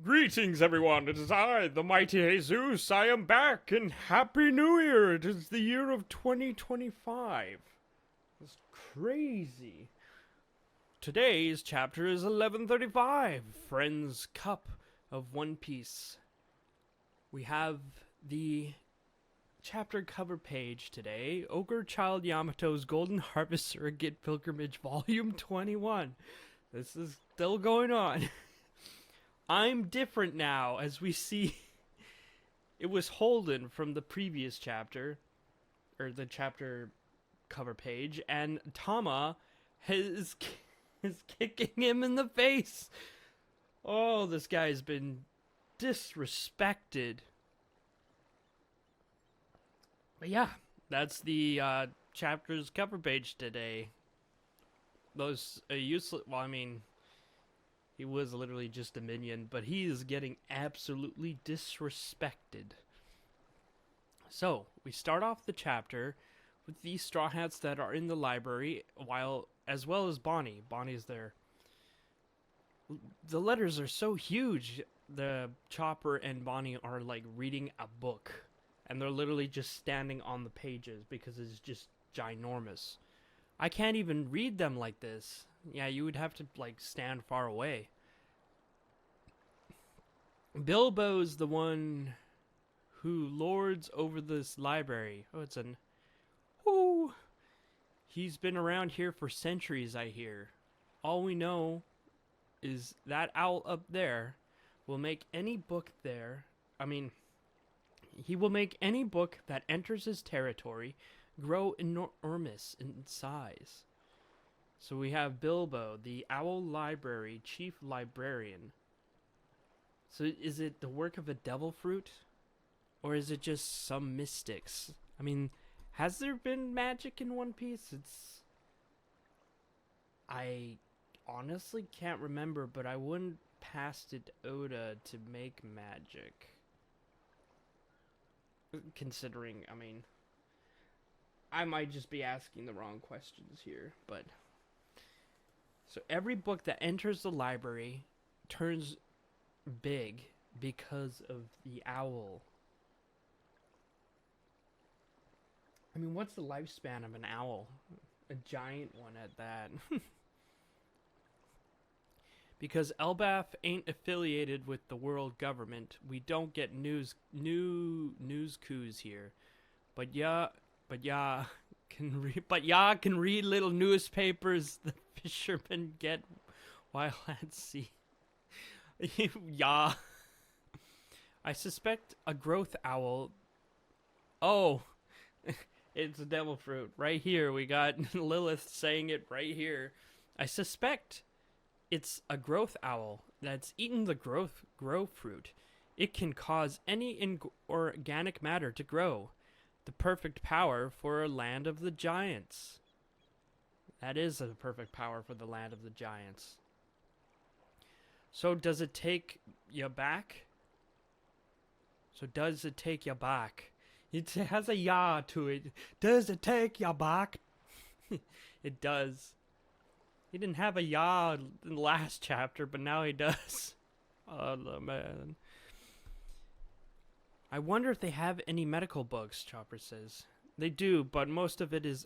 Greetings, everyone. It is I, the mighty Haysoos. I am back, and Happy New Year. It is the year of 2025. It's crazy. Today's chapter is 1135, Friend's Cup of One Piece. We have the chapter cover page today, Ogre Child Yamato's Golden Harvest Surrogate Pilgrimage Volume 21. This is still going on. I'm different now, as we see. It was Holden from the previous chapter, or the chapter cover page, and Tama is kicking him in the face. Oh, this guy's been disrespected. But yeah, that's the chapter's cover page today. Those useless, well, I mean, he was literally just a minion, but he is getting absolutely disrespected. So, we start off the chapter with these Straw Hats that are in the library, as well as Bonnie. Bonnie's there. The letters are so huge. The Chopper and Bonnie are like reading a book, and they're literally just standing on the pages because it's just ginormous. I can't even read them like this. Yeah, you would have to, like, stand far away. Bilbo's the one who lords over this library. Oh, it's an... Ooh! He's been around here for centuries, I hear. All we know is that owl up there will make any book there... he will make any book that enters his territory grow enormous in size. So we have Bilbo, the Owl Library Chief Librarian. So is it the work of a devil fruit? Or is it just some mystics? I mean, has there been magic in One Piece? I honestly can't remember, but I wouldn't past it Oda to make magic. Considering, I mean, I might just be asking the wrong questions here, but... So every book that enters the library turns big because of the owl. I mean, what's the lifespan of an owl? A giant one at that. Because Elbaf ain't affiliated with the world government, we don't get news coups here. But ya can read little newspapers the fishermen get while at sea. Yeah. I suspect a growth owl. Oh, it's a devil fruit. Right here, we got Lilith saying it right here. I suspect it's a growth owl that's eaten the grow fruit. It can cause any organic matter to grow. The perfect power for a land of the giants. That is a perfect power for the land of the giants. So does it take you back? So does it take you back? It has a ya to it. Does it take you back? It does. He didn't have a ya in the last chapter, but now he does. Oh, man. I wonder if they have any medical books, Chopper says. They do, but most of it is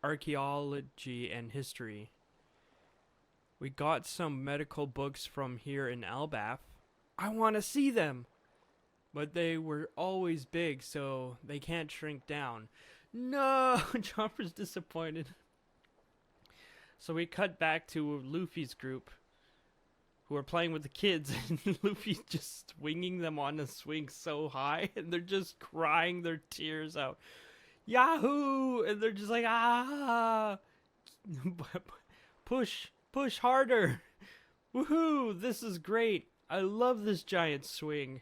archaeology and history. We got some medical books from here in Elbaf. I want to see them! But they were always big, so they can't shrink down. No! Chopper's disappointed. So we cut back to Luffy's group, who are playing with the kids, and Luffy's just swinging them on a swing so high, and they're just crying their tears out. Yahoo! And they're just like, ah! Push harder! Woohoo! This is great! I love this giant swing.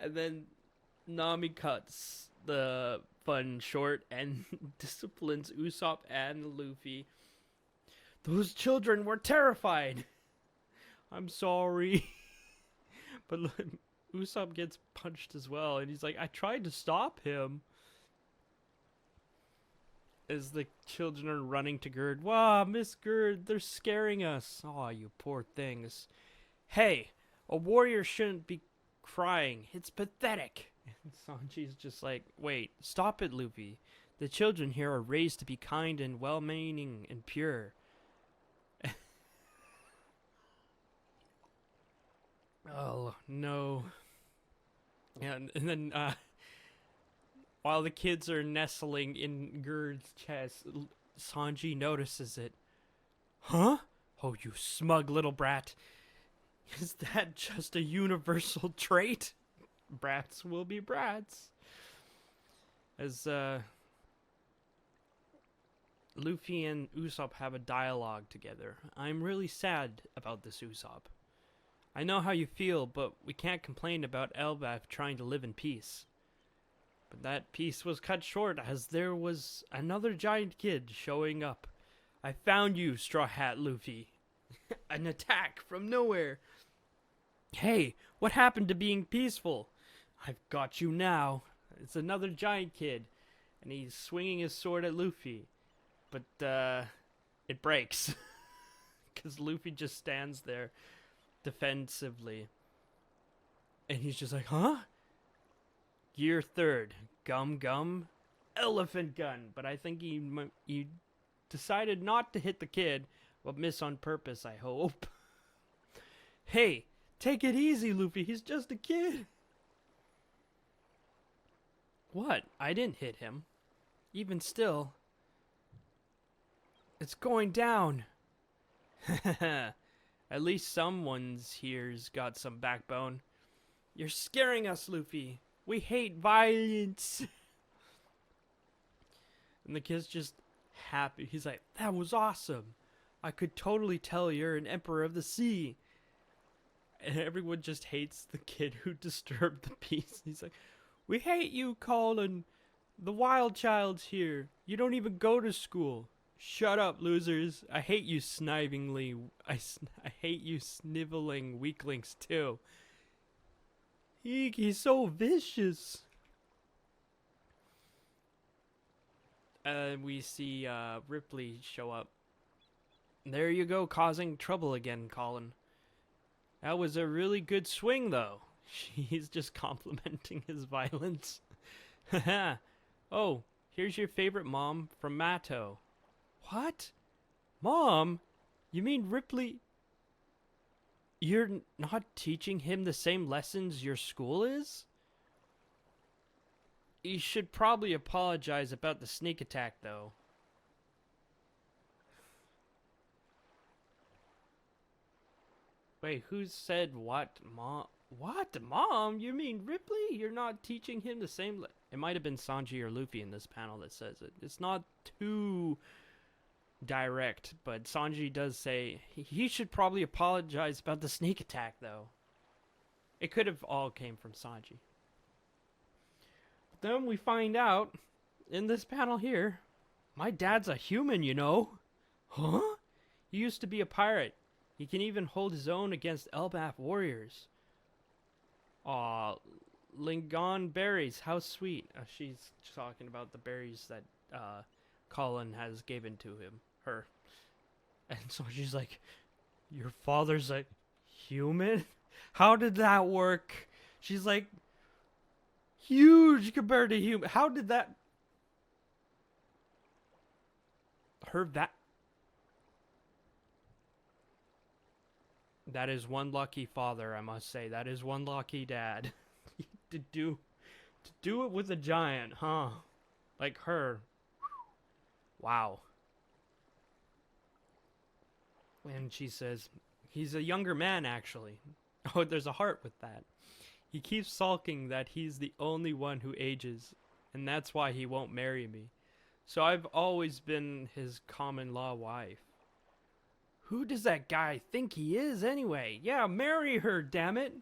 And then Nami cuts the fun short and disciplines Usopp and Luffy. Those children were terrified! I'm sorry. But look, Usopp gets punched as well, and he's like, I tried to stop him. As the children are running to Gerd. Wow, Miss Gerd, they're scaring us. Aw, you poor things. Hey, A warrior shouldn't be crying. It's pathetic. And Sanji's just like, wait, stop it, Luffy. The children here are raised to be kind and well-meaning and pure. Oh, no. And then, while the kids are nestling in Gerd's chest, Sanji notices it. Huh? Oh, you smug little brat. Is that just a universal trait? Brats will be brats. As, Luffy and Usopp have a dialogue together. I'm really sad about this, Usopp. I know how you feel, but we can't complain about Elbaf trying to live in peace. But that peace was cut short as there was another giant kid showing up. I found you, Straw Hat Luffy. An attack from nowhere. Hey, what happened to being peaceful? I've got you now. It's another giant kid, and he's swinging his sword at Luffy. But, it breaks. Because Luffy just stands there defensively. And he's just like, huh? Gear 3rd. Gum, elephant gun. But I think he decided not to hit the kid, but miss on purpose, I hope. Hey, take it easy, Luffy. He's just a kid. What? I didn't hit him. Even still, it's going down. At least someone's here's got some backbone. You're scaring us, Luffy. We hate violence. And the kid's just happy. He's like, that was awesome. I could totally tell you're an emperor of the sea. And everyone just hates the kid who disturbed the peace. He's like, we hate you, Colin. The wild child's here. You don't even go to school. Shut up, losers. I hate you snivingly. I hate you sniveling weaklings, too. He's so vicious. We see Ripley show up. There you go, causing trouble again, Colin. That was a really good swing, though. She's just complimenting his violence. Haha. Oh, here's your favorite mom from Matto. What? Mom? You mean Ripley? You're not teaching him the same lessons your school is? You should probably apologize about the sneak attack, though. Wait, who said what, Mom? What, Mom? You mean Ripley? You're not teaching him the same... It might have been Sanji or Luffy in this panel that says it. It's not too direct, but Sanji does say he should probably apologize about the sneak attack, though. It could have all came from Sanji. But then we find out in this panel here, my dad's a human, you know. Huh? He used to be a pirate. He can even hold his own against Elbaf warriors. Aw, Lingon berries, how sweet. She's talking about the berries that Colin has given to her. And so she's like, your father's a human? How did that work? She's like, huge compared to human. How did that... That is one lucky father, I must say. That is one lucky dad. to do it with a giant, huh? Like her. Wow. And she says, he's a younger man, actually. Oh, there's a heart with that. He keeps sulking that he's the only one who ages, and that's why he won't marry me. So I've always been his common law wife. Who does that guy think he is, anyway? Yeah, marry her, damn it.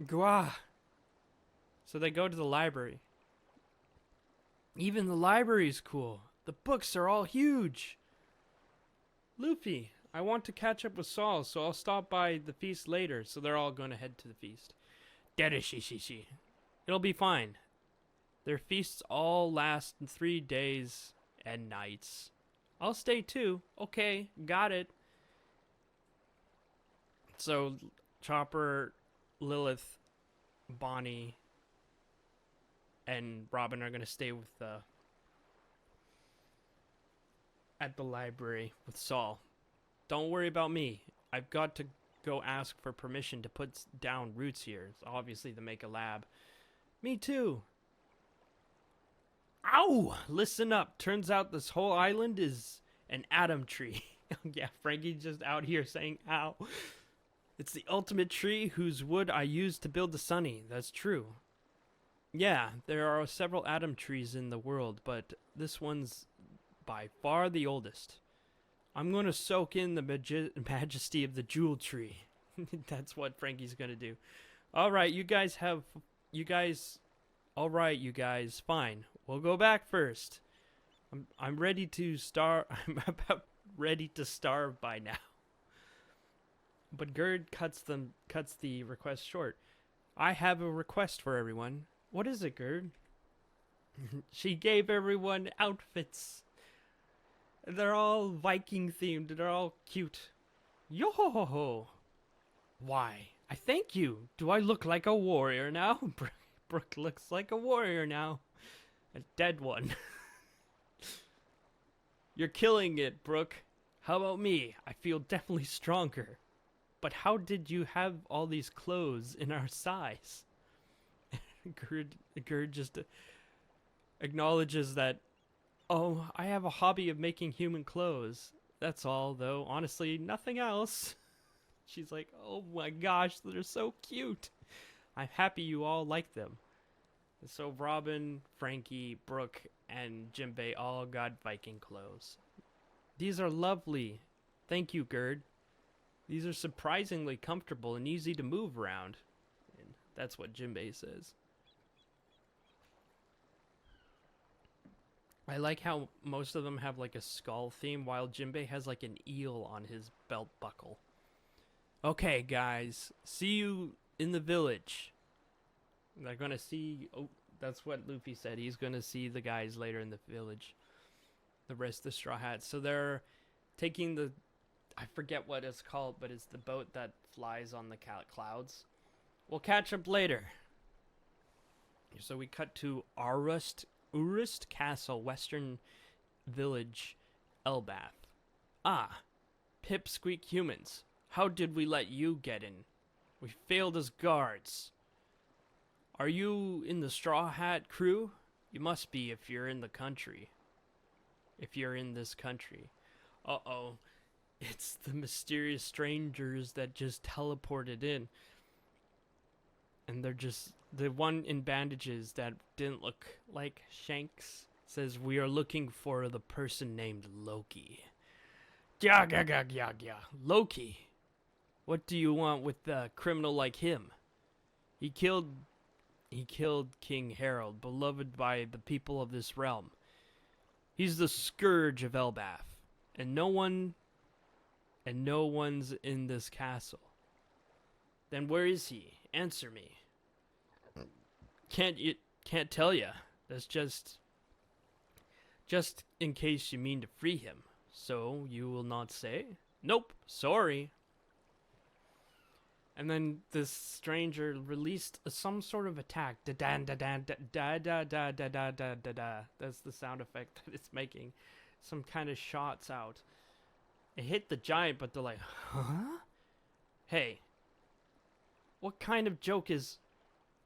Gwa. So they go to the library. Even the library's cool. The books are all huge. Luffy, I want to catch up with Saul, so I'll stop by the feast later. So they're all going to head to the feast. Derishishishi. It'll be fine. Their feasts all last 3 days and nights. I'll stay too. Okay, got it. So Chopper, Lilith, Bonnie, and Robin are gonna stay with at the library with Saul. Don't worry about me. I've got to go ask for permission to put down roots here. It's obviously to make a lab. Me too. Ow! Listen up. Turns out this whole island is an atom tree. Yeah, Frankie's just out here saying ow. It's the ultimate tree whose wood I used to build the Sunny. That's true. Yeah, there are several atom trees in the world, but this one's by far the oldest. I'm going to soak in the majesty of the jewel tree. That's what Frankie's going to do. All right, you guys, fine. We'll go back first. I'm ready to starve. I'm about ready to starve by now. But Gerd cuts the request short. I have a request for everyone. What is it, Gerd? She gave everyone outfits. They're all Viking themed. They're all cute. Yo ho ho ho. Why? I thank you. Do I look like a warrior now? Brooke looks like a warrior now. A dead one. You're killing it, Brooke. How about me? I feel definitely stronger. But how did you have all these clothes in our size? Gerd just acknowledges that, oh, I have a hobby of making human clothes. That's all, though. Honestly, nothing else. She's like, oh my gosh, they're so cute. I'm happy you all like them. So Robin, Frankie, Brooke, and Jinbei all got Viking clothes. These are lovely. Thank you, Gerd. These are surprisingly comfortable and easy to move around. And that's what Jinbei says. I like how most of them have like a skull theme, while Jinbei has like an eel on his belt buckle. Okay, guys. See you in the village. They're gonna see... Oh, that's what Luffy said. He's gonna see the guys later in the village. The rest of the Straw Hats. So they're taking the... I forget what it's called, but it's the boat that flies on the clouds. We'll catch up later. So we cut to Urust Castle, Western Village, Elbath. Ah, pipsqueak humans. How did we let you get in? We failed as guards. Are you in the Straw Hat crew? You must be if you're in the country. If you're in this country. Uh-oh. It's the mysterious strangers that just teleported in. And they're just... The one in bandages that didn't look like Shanks says, we are looking for the person named Loki. Yeah. Loki. What do you want with a criminal like him? He killed King Harold, beloved by the people of this realm. He's the scourge of Elbath, and no one's in this castle. Then where is he? Answer me. Can't tell ya. That's just in case you mean to free him. So you will not say? Nope, sorry. And then this stranger released some sort of attack. Da-da-da-da-da-da-da-da-da-da-da. That's the sound effect that it's making. Some kind of shots out. It hit the giant, but they're like, huh? Hey, what kind of joke is...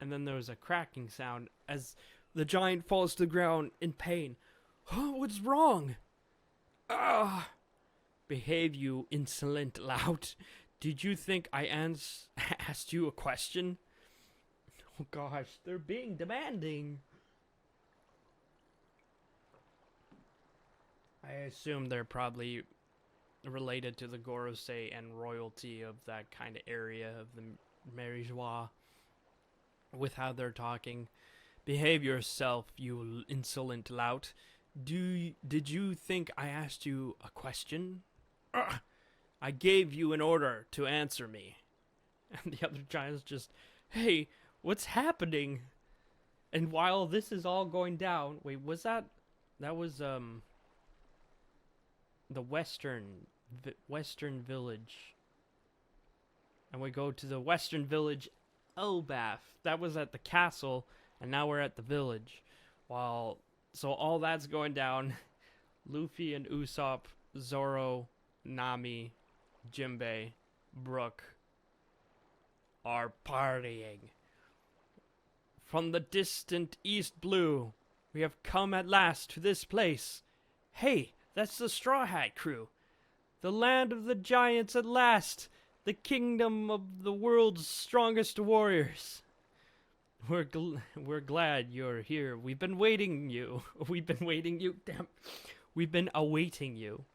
And then there was a cracking sound as the giant falls to the ground in pain. Huh, what's wrong? Ah! Behave, you insolent lout. Did you think I asked you a question? Oh gosh, they're being demanding. I assume they're probably related to the Gorosei and royalty of that kind of area of the Marijois. With how they're talking. Behave yourself, you insolent lout. Did you think I asked you a question? I gave you an order to answer me. And the other giant's just, hey, what's happening? And while this is all going down, wait, was that was the Western Village. And we go to the western village, Elbaf. That was at the castle, and now we're at the village. So all that's going down, Luffy and Usopp, Zoro, Nami, Jinbei, Brook are partying. From the distant East Blue, we have come at last to this place. Hey, that's the Straw Hat crew. The land of the giants at last. The kingdom of the world's strongest warriors. We're glad you're here. We've been awaiting you. Damn. We've been awaiting you.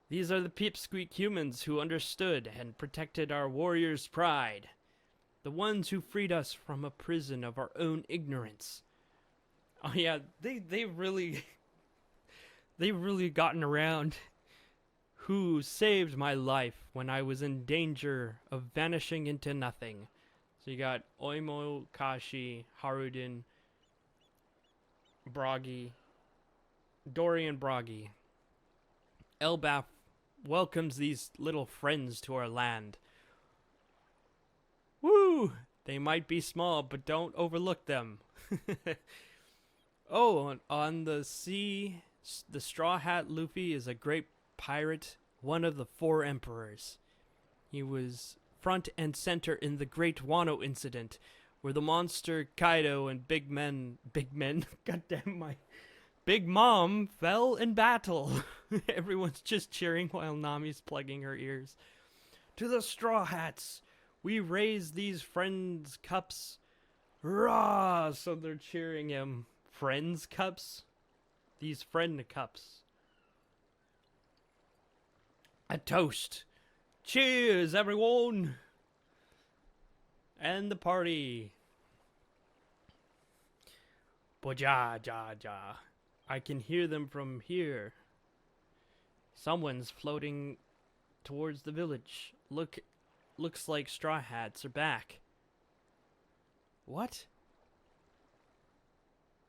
These are the Pipsqueak humans who understood and protected our warriors' pride. The ones who freed us from a prison of our own ignorance. Oh yeah, they really gotten around. Who saved my life when I was in danger of vanishing into nothing. So you got Oimo, Kashi, Haruden, Bragi, Dorian Bragi. Elbaf welcomes these little friends to our land. Woo! They might be small, but don't overlook them. Oh, on the sea, the Straw Hat Luffy is a great pirate, one of the 4 emperors. He was front and center in the Great Wano incident, where the monster Kaido and Big Mom fell in battle. Everyone's just cheering while Nami's plugging her ears. To the Straw Hats, we raise these friends' cups. Rah! So they're cheering him. Friends' cups? These friend cups. A toast. Cheers, everyone. And the party. Boja, ja, ja. I can hear them from here. Someone's floating towards the village. Looks like Straw Hats are back. What?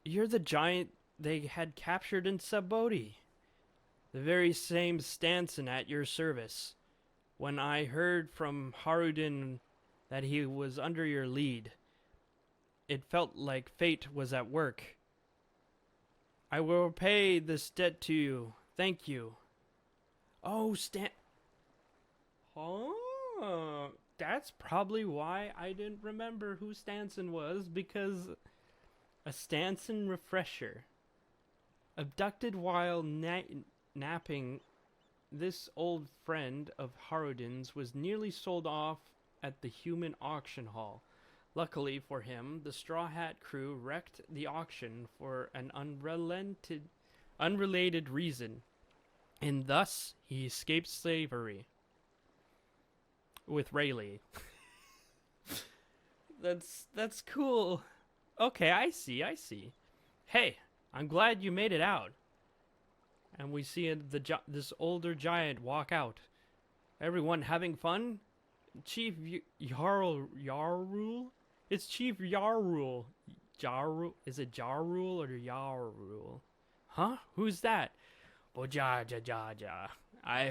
You're the giant they had captured in Subodhi. The very same Stanson at your service. When I heard from Haruden that he was under your lead, it felt like fate was at work. I will repay this debt to you. Thank you. Oh, Oh, that's probably why I didn't remember who Stanson was, because a Stanson refresher. Abducted while napping, this old friend of Haruden's was nearly sold off at the human auction hall. Luckily for him, the Straw Hat crew wrecked the auction for an unrelated reason, and thus he escaped slavery. With Rayleigh. That's cool. Okay, I see. Hey, I'm glad you made it out. And we see this older giant walk out. Everyone having fun? Chief Yarrule? It's Chief Yarrule. Is it Jarrule or Yarrule? Huh? Who's that? Boja ja ja ja. I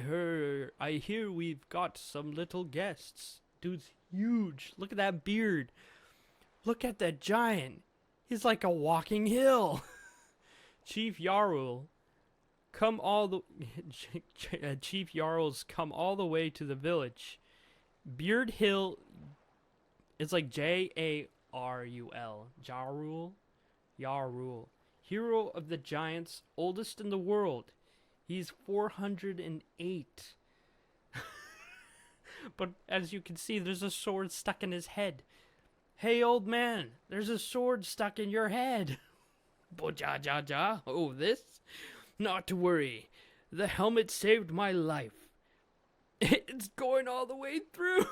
hear we've got some little guests. Dude's huge. Look at that beard. Look at that giant. He's like a walking hill. Chief Yarrule, Chief Yarrle's come all the way to the village. Beard Hill. It's like Jarul. Yarrule. Hero of the giants, oldest in the world. He's 408. But as you can see, there's a sword stuck in his head. Hey, old man, there's a sword stuck in your head. Boja ja ja. Oh, this? Not to worry. The helmet saved my life. It's going all the way through.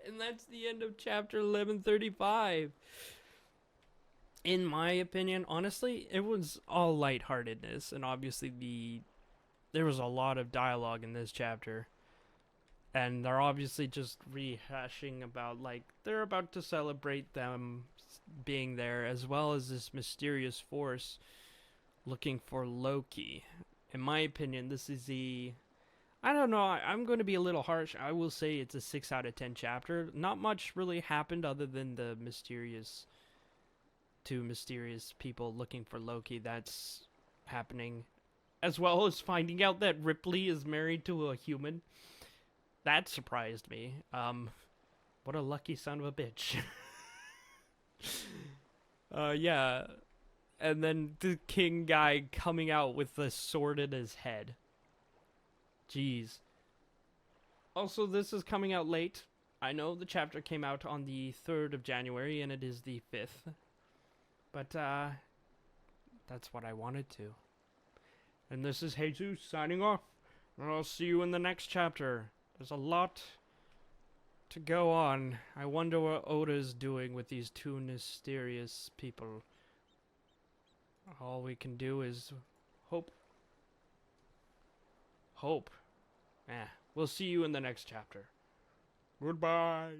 And that's the end of chapter 1135. In my opinion, honestly, it was all lightheartedness, and obviously there was a lot of dialogue in this chapter. And they're obviously just rehashing about, like, they're about to celebrate them being there, as well as this mysterious force looking for Loki. In my opinion, this is I don't know. I'm going to be a little harsh. I will say it's a 6 out of 10 chapter. Not much really happened other than the two mysterious people looking for Loki. That's happening. As well as finding out that Ripley is married to a human. That surprised me. What a lucky son of a bitch. Yeah. And then the king guy coming out with the sword in his head. Jeez. Also, this is coming out late. I know the chapter came out on the 3rd of January, and it is the 5th. But, that's what I wanted to. And this is Haysoos signing off. And I'll see you in the next chapter. There's a lot to go on. I wonder what Oda's doing with these two mysterious people. All we can do is hope. Hope. We'll see you in the next chapter. Goodbye.